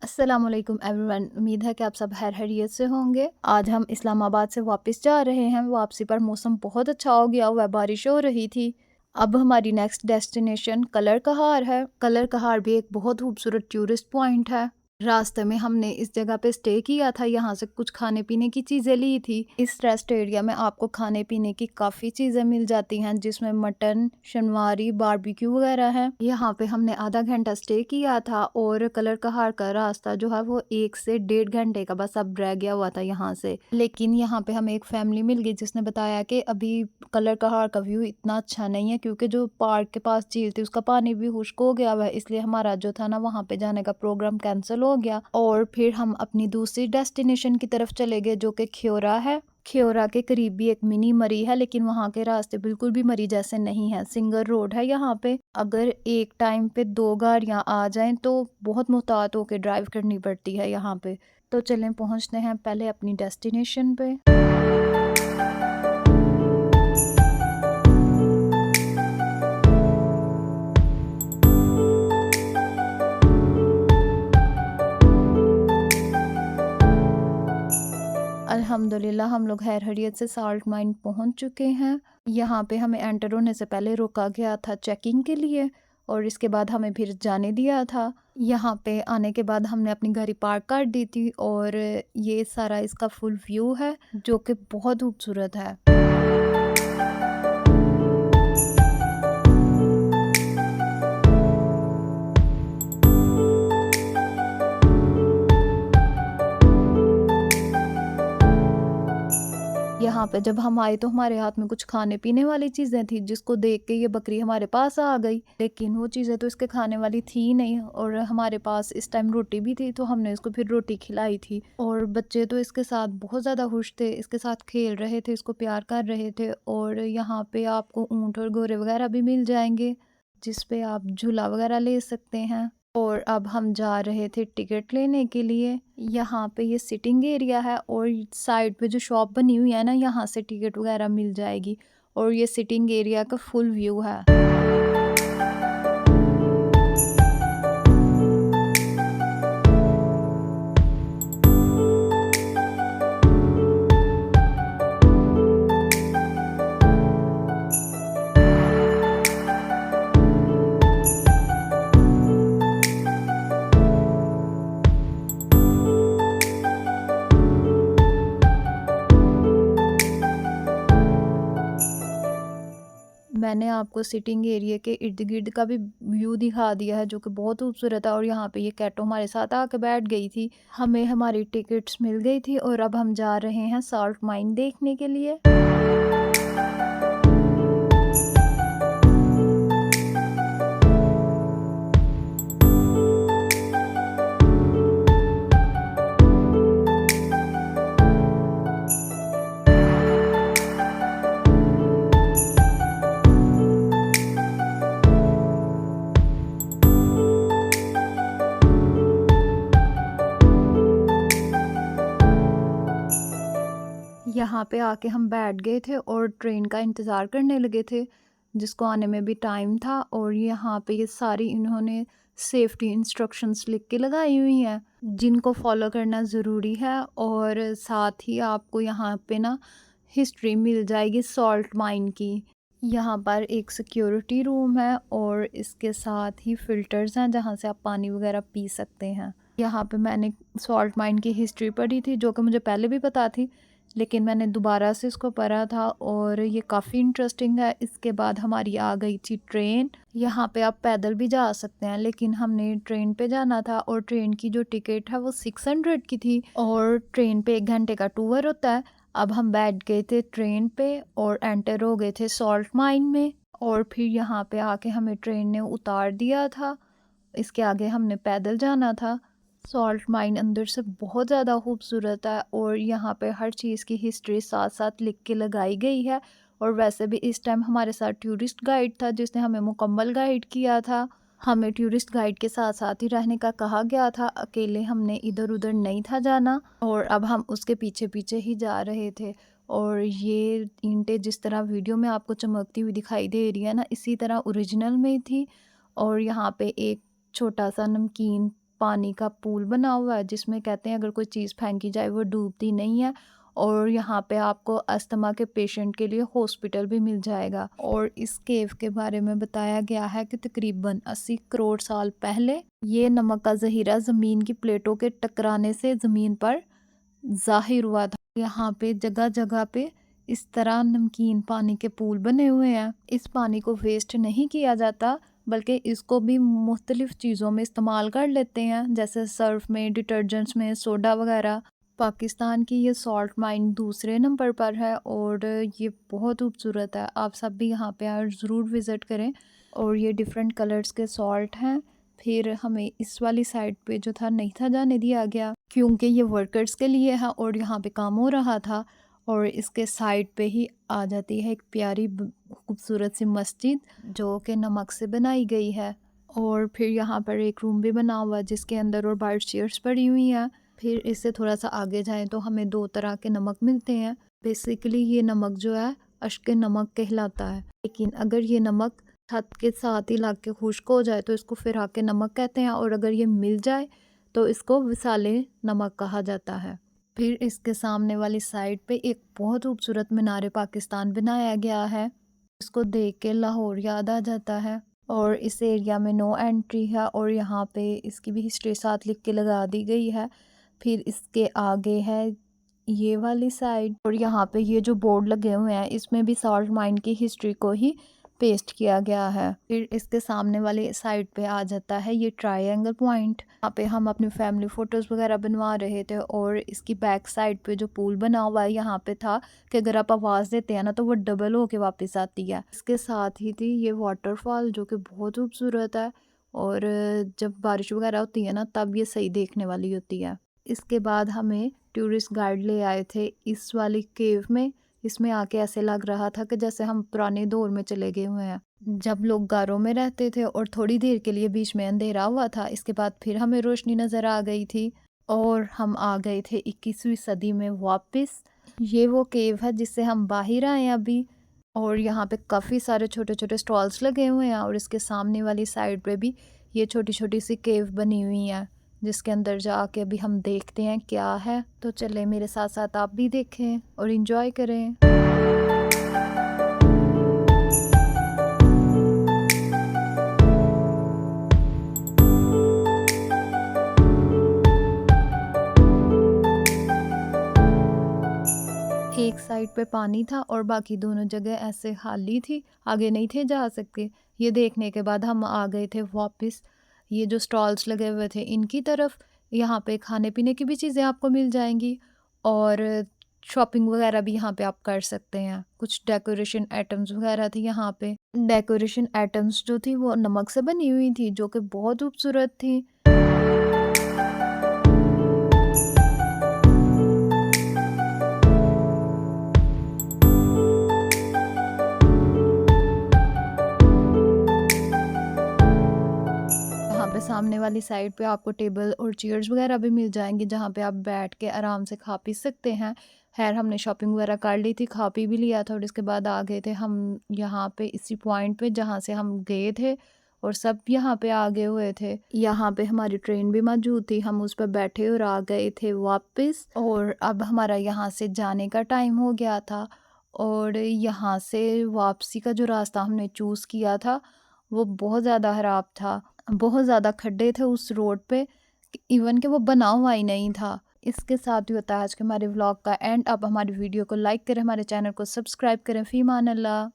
अस्सलामुअलैकुम एवरीवन। उम्मीद है कि आप सब खैरियत से होंगे। आज हम इस्लामाबाद से वापस जा रहे हैं। वापसी पर मौसम बहुत अच्छा हो गया हुआ है, बारिश हो रही थी। अब हमारी नेक्स्ट डेस्टिनेशन कलर कहार है। कलर कहार भी एक बहुत खूबसूरत टूरिस्ट पॉइंट है। रास्ते में हमने इस जगह पे स्टे किया था, यहाँ से कुछ खाने पीने की चीज़ें ली थी। इस रेस्ट एरिया में आपको खाने पीने की काफ़ी चीज़ें मिल जाती हैं, जिसमें मटन, शनवारी, बारबेक्यू वगैरह है। यहाँ पे हमने आधा घंटा स्टे किया था और कलर कहार का रास्ता जो है वो 1 से 1.5 घंटे का बस अब रह गया हुआ था यहाँ से। लेकिन यहाँ पे हमें एक फैमिली मिल गई जिसने बताया कि अभी कलर कहार का व्यू इतना अच्छा नहीं है, क्योंकि जो पार्क के पास झील थी उसका पानी भी खुश्क हो गया हुआ है, इसलिए हमारा जो था ना वहाँ पे जाने का प्रोग्राम कैंसिल हो गया। और फिर हम अपनी दूसरी डेस्टिनेशन की तरफ चले गए जो कि ख्योरा है। ख्योरा के करीब भी एक मिनी मरी है, लेकिन वहाँ के रास्ते बिल्कुल भी मरी जैसे नहीं है। सिंगल रोड है यहाँ पे। अगर एक टाइम पे 2 गाड़ियाँ आ जाएं तो बहुत मुहतात होकर ड्राइव करनी पड़ती है यहाँ पे। तो चलें पहुँचते हैं पहले अपनी डेस्टिनेशन पे। अल्हम्दुलिल्लाह हम लोग खैरियत से साल्ट माइन पहुंच चुके हैं। यहाँ पे हमें एंटर होने से पहले रोका गया था चेकिंग के लिए, और इसके बाद हमें फिर जाने दिया था। यहाँ पे आने के बाद हमने अपनी गाड़ी पार्क कर दी थी और ये सारा इसका फुल व्यू है जो कि बहुत खूबसूरत है। यहाँ पे जब हम आए तो हमारे हाथ में कुछ खाने पीने वाली चीज़ें थी, जिसको देख के ये बकरी हमारे पास आ गई, लेकिन वो चीज़ें तो इसके खाने वाली थी नहीं। और हमारे पास इस टाइम रोटी भी थी तो हमने इसको फिर रोटी खिलाई थी। और बच्चे तो इसके साथ बहुत ज़्यादा खुश थे, इसके साथ खेल रहे थे, इसको प्यार कर रहे थे। और यहाँ पे आपको ऊँट और घोड़े वगैरह भी मिल जाएंगे जिस पे आप झूला वगैरह ले सकते हैं। और अब हम जा रहे थे टिकट लेने के लिए। यहाँ पे ये सिटिंग एरिया है और साइड पे जो शॉप बनी हुई है ना, यहाँ से टिकट वगैरह मिल जाएगी। और ये सिटिंग एरिया का फुल व्यू है। मैंने आपको सिटिंग एरिया के इर्द गिर्द का भी व्यू दिखा दिया है जो कि बहुत खूबसूरत है। और यहाँ पे ये कैटो हमारे साथ आके बैठ गई थी। हमें हमारी टिकट्स मिल गई थी और अब हम जा रहे हैं साल्ट माइन देखने के लिए। यहाँ पे आके हम बैठ गए थे और ट्रेन का इंतज़ार करने लगे थे, जिसको आने में भी टाइम था। और यहाँ पे ये सारी इन्होंने सेफ्टी इंस्ट्रक्शंस लिख के लगाई हुई हैं जिनको फॉलो करना ज़रूरी है। और साथ ही आपको यहाँ पे ना हिस्ट्री मिल जाएगी सॉल्ट माइन की। यहाँ पर एक सिक्योरिटी रूम है और इसके साथ ही फ़िल्टर्स हैं जहाँ से आप पानी वगैरह पी सकते हैं। यहाँ पे मैंने सॉल्ट माइन की हिस्ट्री पढ़ी थी जो कि मुझे पहले भी पता थी, लेकिन मैंने दोबारा से इसको पढ़ा था और ये काफ़ी इंटरेस्टिंग है। इसके बाद हमारी आ गई थी ट्रेन। यहाँ पे आप पैदल भी जा सकते हैं, लेकिन हमने ट्रेन पे जाना था और ट्रेन की जो टिकट है वो 600 की थी। और ट्रेन पे 1 घंटे का टूर होता है। अब हम बैठ गए थे ट्रेन पे और एंटर हो गए थे सॉल्ट माइन में। और फिर यहाँ पे आके हमें ट्रेन ने उतार दिया था। इसके आगे हमने पैदल जाना था। सॉल्ट माइन अंदर से बहुत ज़्यादा खूबसूरत है और यहाँ पे हर चीज़ की हिस्ट्री साथ साथ लिख के लगाई गई है। और वैसे भी इस टाइम हमारे साथ टूरिस्ट गाइड था जिसने हमें मुकम्मल गाइड किया था। हमें टूरिस्ट गाइड के साथ साथ ही रहने का कहा गया था, अकेले हमने इधर उधर नहीं था जाना। और अब हम उसके पीछे पीछे ही जा रहे थे। और ये ईंटें जिस तरह वीडियो में आपको चमकती हुई दिखाई दे रही है ना, इसी तरह ओरिजिनल में थी। और यहाँ पे एक छोटा सा नमकीन पानी का पूल बना हुआ है, जिसमें कहते हैं अगर कोई चीज़ फेंकी जाए वो डूबती नहीं है। और यहाँ पे आपको अस्थमा के पेशेंट के लिए हॉस्पिटल भी मिल जाएगा। और इस केव के बारे में बताया गया है कि तकरीबन 80 करोड़ साल पहले ये नमक का ज़हीरा ज़मीन की प्लेटों के टकराने से ज़मीन पर ज़ाहिर हुआ था। यहाँ पे जगह जगह पे इस तरह नमकीन पानी के पूल बने हुए हैं। इस पानी को वेस्ट नहीं किया जाता, बल्कि इसको भी मुख्तलिफ चीज़ों में इस्तेमाल कर लेते हैं, जैसे सर्फ में, डिटर्जेंट्स में, सोडा वगैरह। पाकिस्तान की ये सॉल्ट माइन दूसरे नंबर पर है और ये बहुत खूबसूरत है। आप सब भी यहाँ पे आए ज़रूर विज़िट करें। और ये डिफरेंट कलर्स के सॉल्ट हैं। फिर हमें इस वाली साइड पे जो था नहीं था जाने दिया गया, क्योंकि ये वर्कर्स के लिए है और यहाँ पे काम हो रहा था। और इसके साइड पे ही आ जाती है एक प्यारी खूबसूरत सी मस्जिद, जो कि नमक से बनाई गई है। और फिर यहाँ पर एक रूम भी बना हुआ है जिसके अंदर और बाहर चेयर्स पड़ी हुई हैं। फिर इससे थोड़ा सा आगे जाएं तो हमें 2 तरह के नमक मिलते हैं। बेसिकली ये नमक जो है अश्क नमक कहलाता है, लेकिन अगर ये नमक छत के साथ ही लग के खुश्क हो जाए तो इसको फिर के नमक कहते हैं, और अगर ये मिल जाए तो इसको विसाले नमक कहा जाता है। फिर इसके सामने वाली साइड पे एक बहुत खूबसूरत मीनार पाकिस्तान बनाया गया है। इसको देख के लाहौर याद आ जाता है। और इस एरिया में नो एंट्री है और यहाँ पे इसकी भी हिस्ट्री साथ लिख के लगा दी गई है। फिर इसके आगे है ये वाली साइड, और यहाँ पे ये जो बोर्ड लगे हुए हैं इसमें भी सॉल्ट माइन की हिस्ट्री को ही पेस्ट किया गया है। फिर इसके सामने वाली साइड पे आ जाता है ये ट्रायंगल पॉइंट। यहाँ पे हम अपनी फैमिली फ़ोटोज़ वगैरह बनवा रहे थे। और इसकी बैक साइड पे जो पूल बना हुआ है यहाँ पे था कि अगर आप आवाज़ देते हैं ना तो वो डबल होके वापस आती है। इसके साथ ही थी ये वाटरफॉल जो कि बहुत खूबसूरत है, और जब बारिश वगैरह होती है ना तब ये सही देखने वाली होती है। इसके बाद हमें टूरिस्ट गाइड ले आए थे इस वाली केव में। इसमें आके ऐसे लग रहा था कि जैसे हम पुराने दौर में चले गए हुए हैं, जब लोग गारों में रहते थे और थोड़ी देर के लिए बीच में अंधेरा हुआ था। इसके बाद फिर हमें रोशनी नज़र आ गई थी और हम आ गए थे 21वीं सदी में वापस। ये वो केव है जिससे हम बाहर आए हैं अभी। और यहाँ पे काफ़ी सारे छोटे छोटे स्टॉल्स लगे हुए हैं, और इसके सामने वाली साइड पे भी ये छोटी छोटी सी केव बनी हुई हैं, जिसके अंदर जाके अभी हम देखते हैं क्या है। तो चले मेरे साथ साथ आप भी देखें और एंजॉय करें। एक साइड पे पानी था और बाकी दोनों जगह ऐसे खाली थी, आगे नहीं थे जा सकते। ये देखने के बाद हम आ गए थे वापस ये जो स्टॉल्स लगे हुए थे इनकी तरफ। यहाँ पे खाने पीने की भी चीज़ें आपको मिल जाएंगी और शॉपिंग वगैरह भी यहाँ पे आप कर सकते हैं। कुछ डेकोरेशन आइटम्स वगैरह थी यहाँ पे। डेकोरेशन आइटम्स जो थी वो नमक से बनी हुई थी, जो कि बहुत खूबसूरत थी। यहाँ पे सामने वाली साइड पे आपको टेबल और चेयर्स वगैरह भी मिल जाएंगी, जहाँ पे आप बैठ के आराम से खा पी सकते हैं। खैर हमने शॉपिंग वगैरह कर ली थी, खा पी भी लिया था, और इसके बाद आ गए थे हम यहाँ पे इसी पॉइंट पे जहाँ से हम गए थे। और सब यहाँ पे आ गए हुए थे। यहाँ पे हमारी ट्रेन भी मौजूद थी, हम उस पर बैठे और आ गए थे वापस। और अब हमारा यहाँ से जाने का टाइम हो गया था, और यहाँ से वापसी का जो रास्ता हमने चूज़ किया था वो बहुत ज़्यादा ख़राब था। बहुत ज़्यादा खड्डे थे उस रोड पे, इवन कि वो बना हुआ ही नहीं था। इसके साथ ही होता है आज के हमारे व्लॉग का एंड। अब हमारी वीडियो को लाइक करें, हमारे चैनल को सब्सक्राइब करें। फ़ी मान अल्लाह।